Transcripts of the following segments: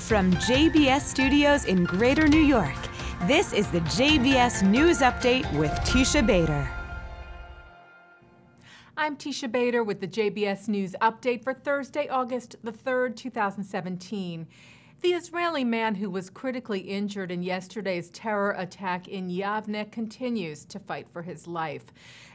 From JBS Studios in Greater New York, this is the JBS News Update with Teisha Bader. I'm Teisha Bader with the JBS News Update for Thursday, August the 3rd, 2017. The Israeli man who was critically injured in yesterday's terror attack in Yavne continues to fight for his life.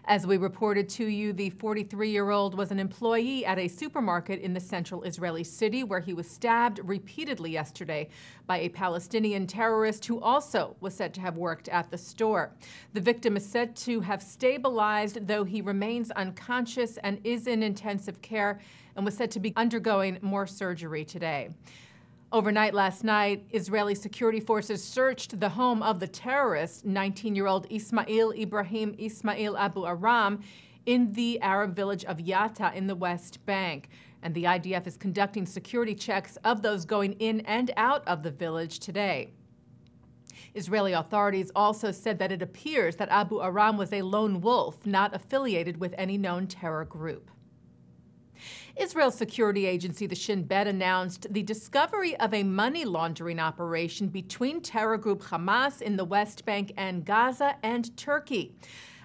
As we reported to you, the 43-year-old was an employee at a supermarket in the central Israeli city where he was stabbed repeatedly yesterday by a Palestinian terrorist who also was said to have worked at the store. The victim is said to have stabilized, though he remains unconscious and is in intensive care and was said to be undergoing more surgery today. Overnight last night, Israeli security forces searched the home of the terrorist, 19-year-old Ismail Ibrahim Ismail Abu Aram, in the Arab village of Yatta in the West Bank. And the IDF is conducting security checks of those going in and out of the village today. Israeli authorities also said that it appears that Abu Aram was a lone wolf, not affiliated with any known terror group. Israel's security agency, the Shin Bet, announced the discovery of a money laundering operation between terror group Hamas in the West Bank and Gaza and Turkey.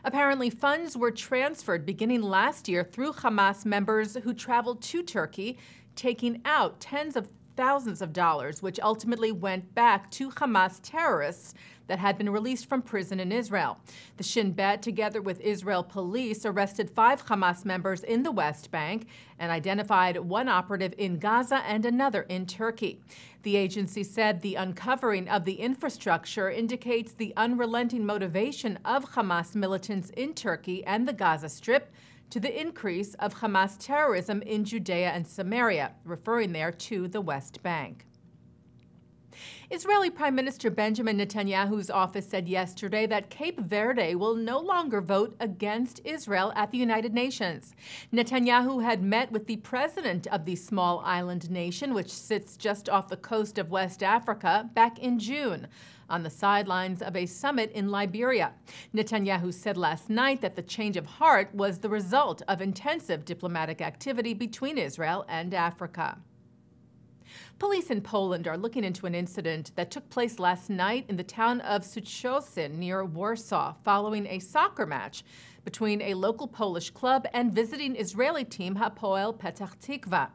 Apparently, funds were transferred beginning last year through Hamas members who traveled to Turkey, taking out tens of thousands of dollars, which ultimately went back to Hamas terrorists that had been released from prison in Israel. The Shin Bet, together with Israel police, arrested 5 Hamas members in the West Bank and identified one operative in Gaza and another in Turkey. The agency said the uncovering of the infrastructure indicates the unrelenting motivation of Hamas militants in Turkey and the Gaza Strip to the increase of Hamas terrorism in Judea and Samaria, referring there to the West Bank. Israeli Prime Minister Benjamin Netanyahu's office said yesterday that Cape Verde will no longer vote against Israel at the United Nations. Netanyahu had met with the president of the small island nation, which sits just off the coast of West Africa, back in June, on the sidelines of a summit in Liberia. Netanyahu said last night that the change of heart was the result of intensive diplomatic activity between Israel and Africa. Police in Poland are looking into an incident that took place last night in the town of Suchocin near Warsaw following a soccer match between a local Polish club and visiting Israeli team Hapoel Petach Tikva.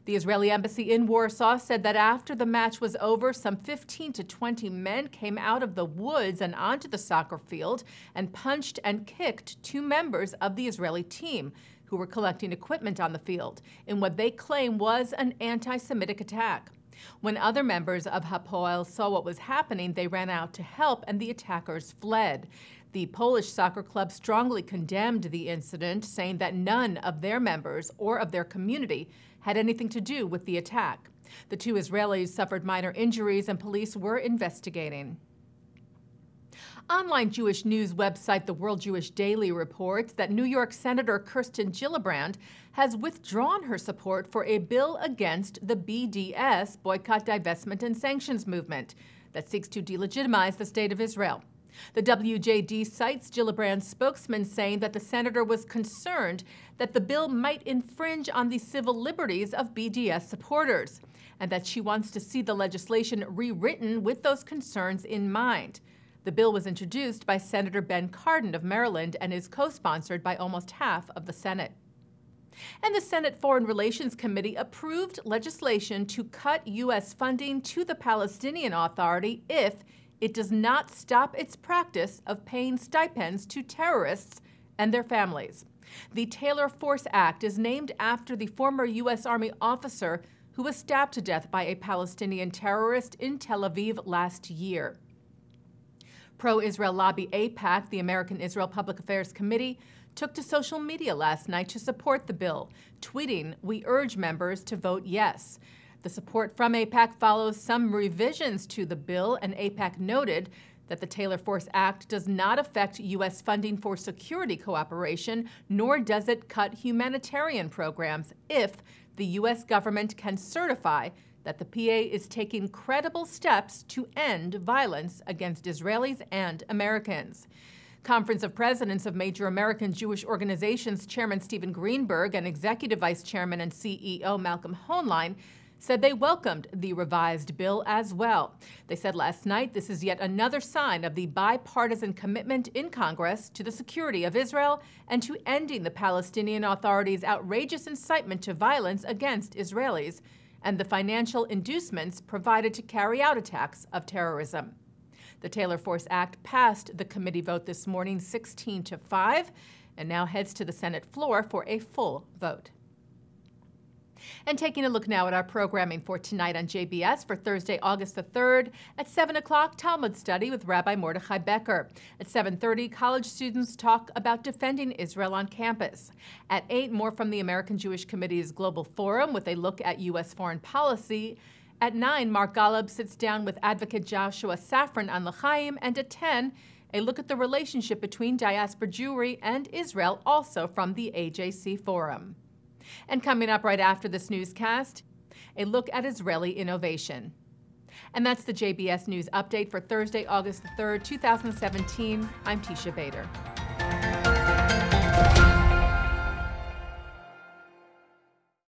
The Israeli embassy in Warsaw said that after the match was over, some 15 to 20 men came out of the woods and onto the soccer field and punched and kicked 2 members of the Israeli team who were collecting equipment on the field in what they claim was an anti-Semitic attack. When other members of Hapoel saw what was happening, they ran out to help and the attackers fled. The Polish soccer club strongly condemned the incident, saying that none of their members or of their community had anything to do with the attack. The 2 Israelis suffered minor injuries and police were investigating. Online Jewish news website The World Jewish Daily reports that New York Senator Kirsten Gillibrand has withdrawn her support for a bill against the BDS, Boycott, Divestment, and Sanctions movement, that seeks to delegitimize the state of Israel. The WJD cites Gillibrand's spokesman saying that the senator was concerned that the bill might infringe on the civil liberties of BDS supporters, and that she wants to see the legislation rewritten with those concerns in mind. The bill was introduced by Senator Ben Cardin of Maryland and is co-sponsored by almost half of the Senate. And the Senate Foreign Relations Committee approved legislation to cut U.S. funding to the Palestinian Authority if it does not stop its practice of paying stipends to terrorists and their families. The Taylor Force Act is named after the former U.S. Army officer who was stabbed to death by a Palestinian terrorist in Tel Aviv last year. Pro-Israel lobby AIPAC, the American Israel Public Affairs Committee, took to social media last night to support the bill, tweeting, "We urge members to vote yes." The support from AIPAC follows some revisions to the bill, and AIPAC noted that the Taylor Force Act does not affect U.S. funding for security cooperation, nor does it cut humanitarian programs if the U.S. government can certify that the PA is taking credible steps to end violence against Israelis and Americans. Conference of Presidents of Major American Jewish Organizations Chairman Stephen Greenberg and Executive Vice Chairman and CEO Malcolm Hoenlein said they welcomed the revised bill as well. They said last night this is yet another sign of the bipartisan commitment in Congress to the security of Israel and to ending the Palestinian Authority's outrageous incitement to violence against Israelis and the financial inducements provided to carry out attacks of terrorism. The Taylor Force Act passed the committee vote this morning 16-5 and now heads to the Senate floor for a full vote. And taking a look now at our programming for tonight on JBS for Thursday, August the 3rd. At 7 o'clock, Talmud study with Rabbi Mordechai Becker. At 7:30, college students talk about defending Israel on campus. At 8, more from the American Jewish Committee's Global Forum with a look at U.S. foreign policy. At 9, Mark Golub sits down with advocate Joshua Safran on L'chaim. And at 10, a look at the relationship between diaspora Jewry and Israel, also from the AJC Forum. And coming up right after this newscast, a look at Israeli innovation. And that's the JBS News Update for Thursday, August the 3rd, 2017. I'm Teisha Bader.